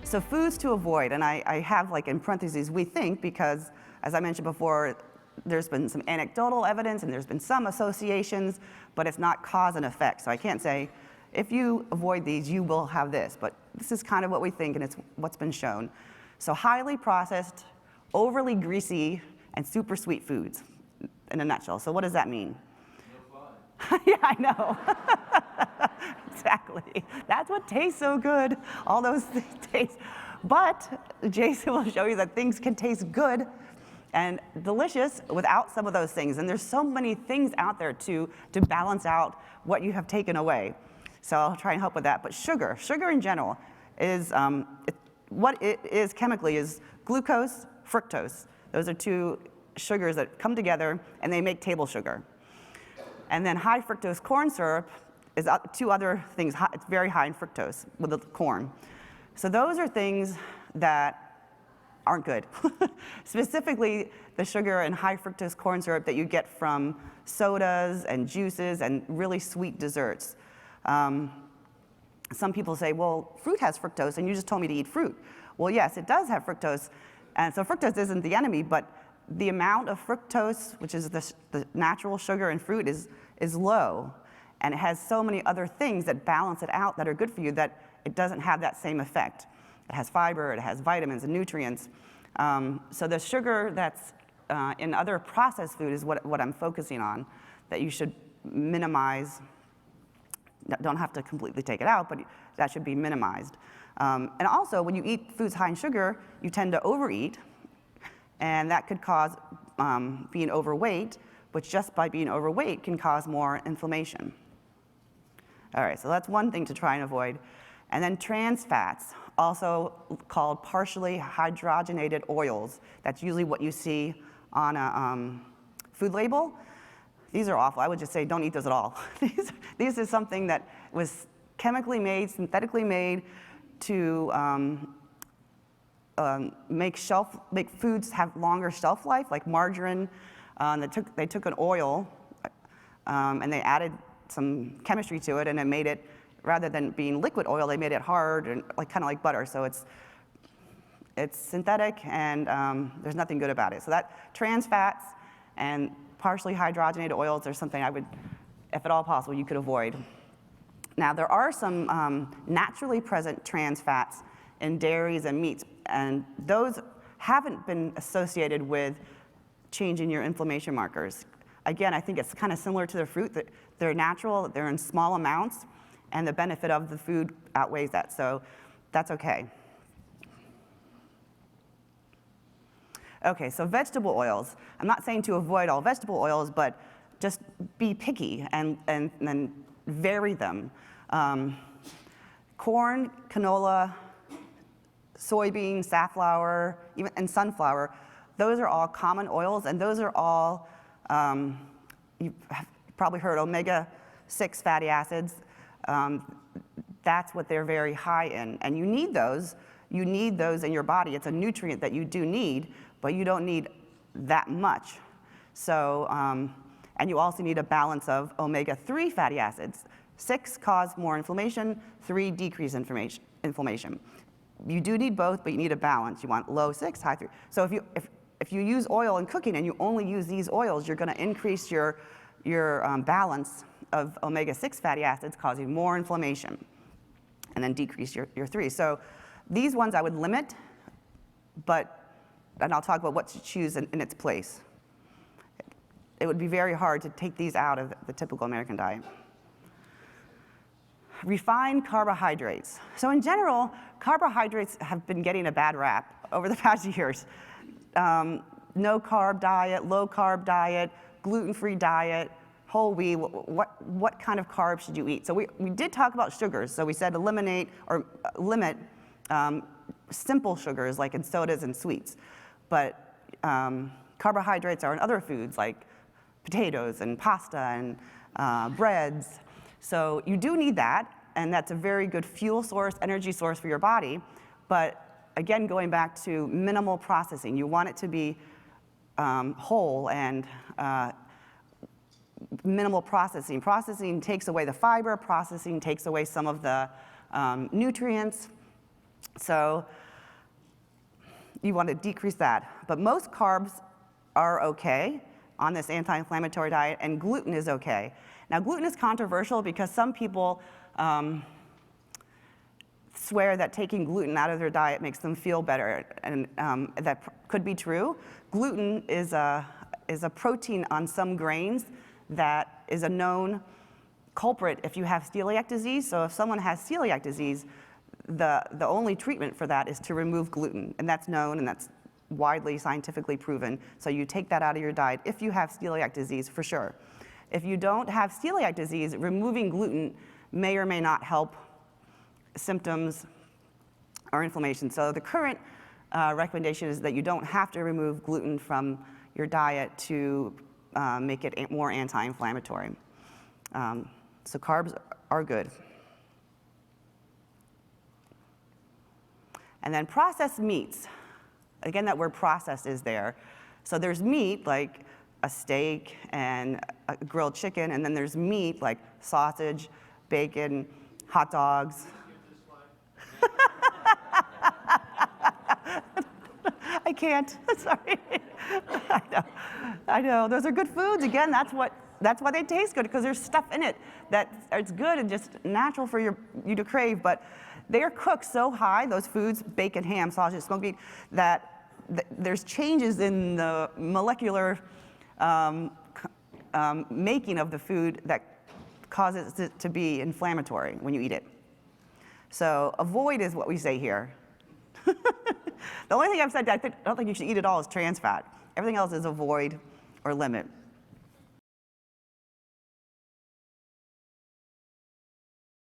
So foods to avoid, and I have like in parentheses, we think, because as I mentioned before, there's been some anecdotal evidence and there's been some associations, but it's not cause and effect. So I can't say, if you avoid these, you will have this, but this is kind of what we think and it's what's been shown. So highly processed, overly greasy, and super sweet foods in a nutshell. So what does that mean? No fun. Yeah, I know. Exactly. That's what tastes so good. All those things taste. But Jason will show you that things can taste good and delicious without some of those things. And there's so many things out there to balance out what you have taken away. So I'll try and help with that. But sugar in general is, what it is chemically is glucose, fructose. Those are two sugars that come together and they make table sugar. And then high fructose corn syrup is two other things. It's very high in fructose with the corn. So those are things that aren't good. Specifically, the sugar and high fructose corn syrup that you get from sodas and juices and really sweet desserts. Some people say, well, fruit has fructose and you just told me to eat fruit. Well, yes, it does have fructose. And so fructose isn't the enemy, but the amount of fructose, which is the natural sugar in fruit, is low. And it has so many other things that balance it out that are good for you that it doesn't have that same effect. It has fiber, it has vitamins and nutrients. So the sugar that's in other processed food is what I'm focusing on, that you should minimize. Don't have to completely take it out, but that should be minimized. And also, when you eat foods high in sugar, you tend to overeat, and that could cause being overweight, which just by being overweight can cause more inflammation. All right, so that's one thing to try and avoid. And then trans fats, also called partially hydrogenated oils. That's usually what you see on a food label. These are awful. I would just say don't eat those at all. These are something that was chemically made, synthetically made to make foods have longer shelf life, like margarine. They took an oil and they added some chemistry to it, and it made it, rather than being liquid oil, they made it hard and kind of like butter. So it's synthetic, and there's nothing good about it. So that trans fats and partially hydrogenated oils are something I would, if at all possible, you could avoid. Now, there are some naturally present trans fats in dairies and meats, and those haven't been associated with changing your inflammation markers. Again, I think it's kind of similar to the fruit, that they're natural, they're in small amounts, and the benefit of the food outweighs that, so that's okay. Okay, so vegetable oils. I'm not saying to avoid all vegetable oils, but just be picky and vary them. Corn, canola, soybean, safflower, and sunflower, those are all common oils, and those are all, you've probably heard omega-6 fatty acids. That's what they're very high in, and you need those. You need those in your body. It's a nutrient that you do need, but you don't need that much. So, and you also need a balance of omega-3 fatty acids. 6 cause more inflammation, 3 decrease inflammation. You do need both, but you need a balance. You want low 6, high 3. So if you use oil in cooking and you only use these oils, you're going to increase your balance of omega-6 fatty acids, causing more inflammation, and then decrease your 3. So these ones I would limit, and I'll talk about what to choose in its place. It would be very hard to take these out of the typical American diet. Refined carbohydrates. So in general, carbohydrates have been getting a bad rap over the past years. No carb diet, low carb diet, gluten-free diet, whole wheat, what kind of carbs should you eat? So we did talk about sugars. So we said eliminate or limit simple sugars like in sodas and sweets. But carbohydrates are in other foods like potatoes and pasta and breads. So you do need that, and that's a very good fuel source, energy source for your body. But again, going back to minimal processing, you want it to be whole and minimal processing. Processing takes away the fiber, processing takes away some of the nutrients. So you want to decrease that. But most carbs are okay on this anti-inflammatory diet, and gluten is okay. Now, gluten is controversial because some people swear that taking gluten out of their diet makes them feel better, and that could be true. Gluten is a protein on some grains that is a known culprit if you have celiac disease. So if someone has celiac disease, the only treatment for that is to remove gluten, and that's known and that's widely scientifically proven. So you take that out of your diet if you have celiac disease, for sure. If you don't have celiac disease, removing gluten may or may not help symptoms or inflammation. So the current recommendation is that you don't have to remove gluten from your diet to make it more anti-inflammatory. So carbs are good. And then processed meats. Again, that word processed is there. So there's meat, like a steak and a grilled chicken, and then there's meat, like sausage, bacon, hot dogs. I can't, sorry. I know, those are good foods. Again, that's why they taste good, because there's stuff in it that it's good and just natural for you to crave, but they are cooked so high, those foods, bacon, ham, sausage, smoked meat, that there's changes in the molecular making of the food that causes it to be inflammatory when you eat it. So avoid is what we say here. The only thing I've said that I don't think you should eat at all is trans fat. Everything else is avoid or limit.